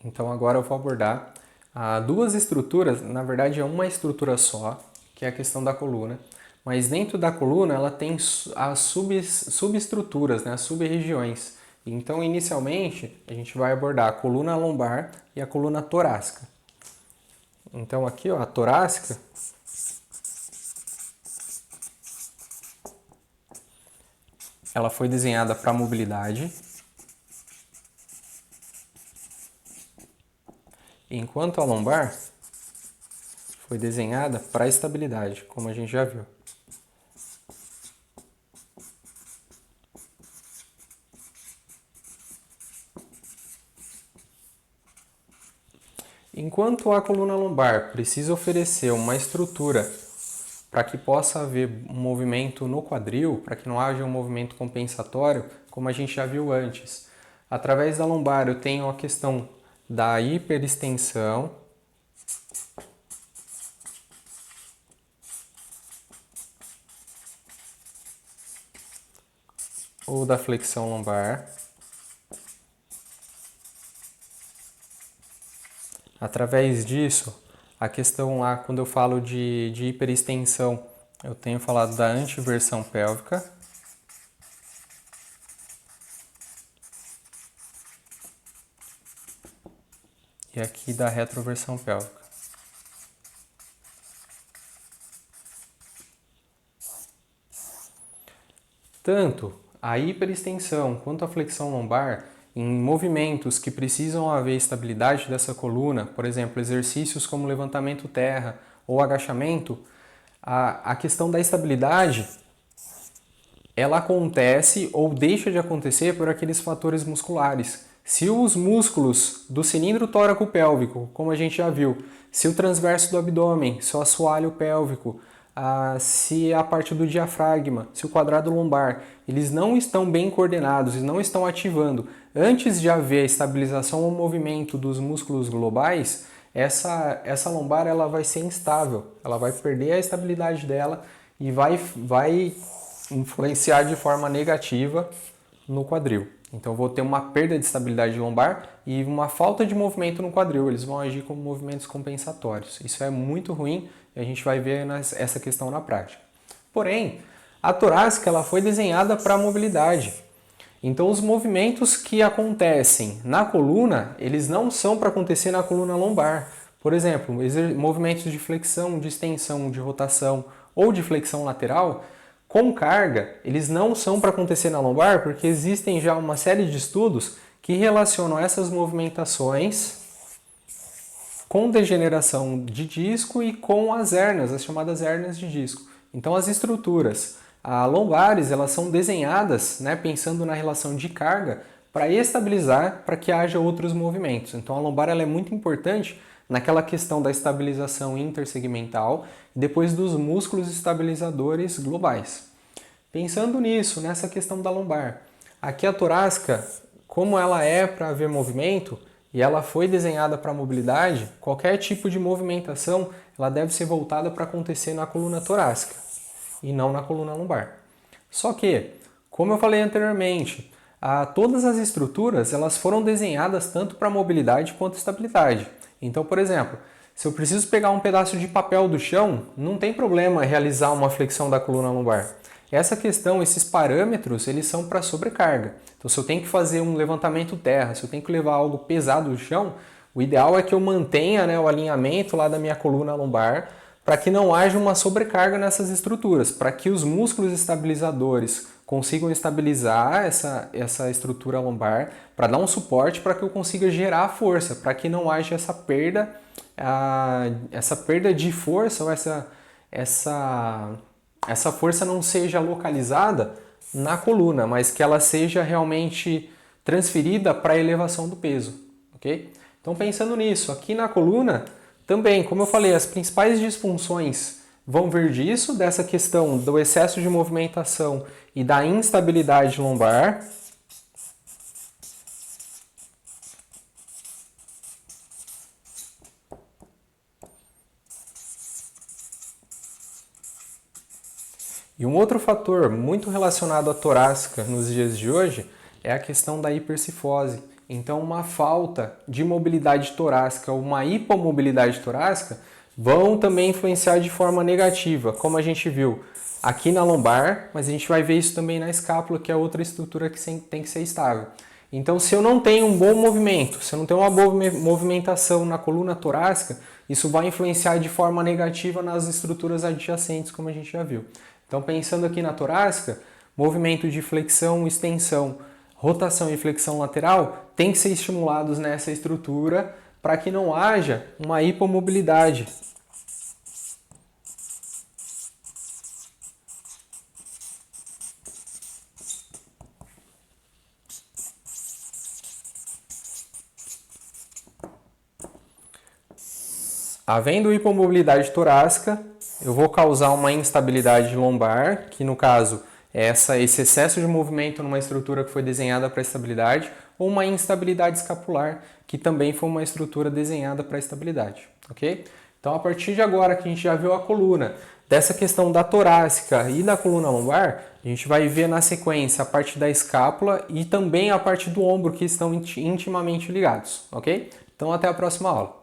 Então agora eu vou abordar duas estruturas, na verdade é uma estrutura só, que é a questão da coluna. Mas dentro da coluna ela tem as subestruturas, né, as sub-regiões. Então inicialmente a gente vai abordar a coluna lombar e a coluna torácica. Então aqui, ó, a torácica, ela foi desenhada para mobilidade, enquanto a lombar foi desenhada para estabilidade, como a gente já viu. Enquanto a coluna lombar precisa oferecer uma estrutura para que possa haver um movimento no quadril, para que não haja um movimento compensatório, como a gente já viu antes. Através da lombar eu tenho a questão da hiperextensão, ou da flexão lombar. Através disso, a questão lá, quando eu falo de hiperextensão, eu tenho falado da antiversão pélvica. E aqui da retroversão pélvica. Tanto a hiperextensão quanto a flexão lombar, em movimentos que precisam haver estabilidade dessa coluna, por exemplo, exercícios como levantamento terra ou agachamento, a questão da estabilidade ela acontece ou deixa de acontecer por aqueles fatores musculares. Se os músculos do cilindro tóraco-pélvico, como a gente já viu, se o transverso do abdômen, se o assoalho pélvico, se a parte do diafragma, se o quadrado lombar, eles não estão bem coordenados e não estão ativando antes de haver a estabilização ou movimento dos músculos globais, essa lombar ela vai ser instável, ela vai perder a estabilidade dela e vai influenciar de forma negativa no quadril. Então vou ter uma perda de estabilidade lombar e uma falta de movimento no quadril. Eles vão agir como movimentos compensatórios. Isso é muito ruim e a gente vai ver essa questão na prática. Porém, a torácica ela foi desenhada para a mobilidade. Então os movimentos que acontecem na coluna, eles não são para acontecer na coluna lombar. Por exemplo, movimentos de flexão, de extensão, de rotação ou de flexão lateral, com carga, eles não são para acontecer na lombar, porque existem já uma série de estudos que relacionam essas movimentações com degeneração de disco e com as hérnias, as chamadas hérnias de disco. Então as estruturas lombares, elas são desenhadas, né, pensando na relação de carga para estabilizar, para que haja outros movimentos. Então a lombar ela é muito importante naquela questão da estabilização intersegmental e depois dos músculos estabilizadores globais. Pensando nisso, nessa questão da lombar, aqui a torácica, como ela é para haver movimento e ela foi desenhada para mobilidade, qualquer tipo de movimentação ela deve ser voltada para acontecer na coluna torácica e não na coluna lombar. Só que, como eu falei anteriormente, todas as estruturas elas foram desenhadas tanto para mobilidade quanto estabilidade. Então, por exemplo, se eu preciso pegar um pedaço de papel do chão, não tem problema realizar uma flexão da coluna lombar. Essa questão, esses parâmetros, eles são para sobrecarga. Então, se eu tenho que fazer um levantamento terra, se eu tenho que levar algo pesado do chão, o ideal é que eu mantenha, né, o alinhamento lá da minha coluna lombar para que não haja uma sobrecarga nessas estruturas, para que os músculos estabilizadores consigam estabilizar essa estrutura lombar, para dar um suporte para que eu consiga gerar força, para que não haja essa perda de força ou essa força não seja localizada na coluna, mas que ela seja realmente transferida para a elevação do peso, ok? Então pensando nisso, aqui na coluna também, como eu falei, as principais disfunções vão vir disso, dessa questão do excesso de movimentação e da instabilidade lombar. E um outro fator muito relacionado à torácica nos dias de hoje é a questão da hipercifose. Então, uma falta de mobilidade torácica ou uma hipomobilidade torácica vão também influenciar de forma negativa, como a gente viu aqui na lombar, mas a gente vai ver isso também na escápula, que é outra estrutura que tem que ser estável. Então, se eu não tenho um bom movimento, se eu não tenho uma boa movimentação na coluna torácica, isso vai influenciar de forma negativa nas estruturas adjacentes, como a gente já viu. Então, pensando aqui na torácica, movimento de flexão, extensão, rotação e flexão lateral tem que ser estimulados nessa estrutura para que não haja uma hipomobilidade. Havendo hipomobilidade torácica, eu vou causar uma instabilidade lombar, que no caso é esse excesso de movimento numa estrutura que foi desenhada para estabilidade, ou uma instabilidade escapular, que também foi uma estrutura desenhada para estabilidade, ok? Então, a partir de agora que a gente já viu a coluna, dessa questão da torácica e da coluna lombar, a gente vai ver na sequência a parte da escápula e também a parte do ombro, que estão intimamente ligados, ok? Então, até a próxima aula.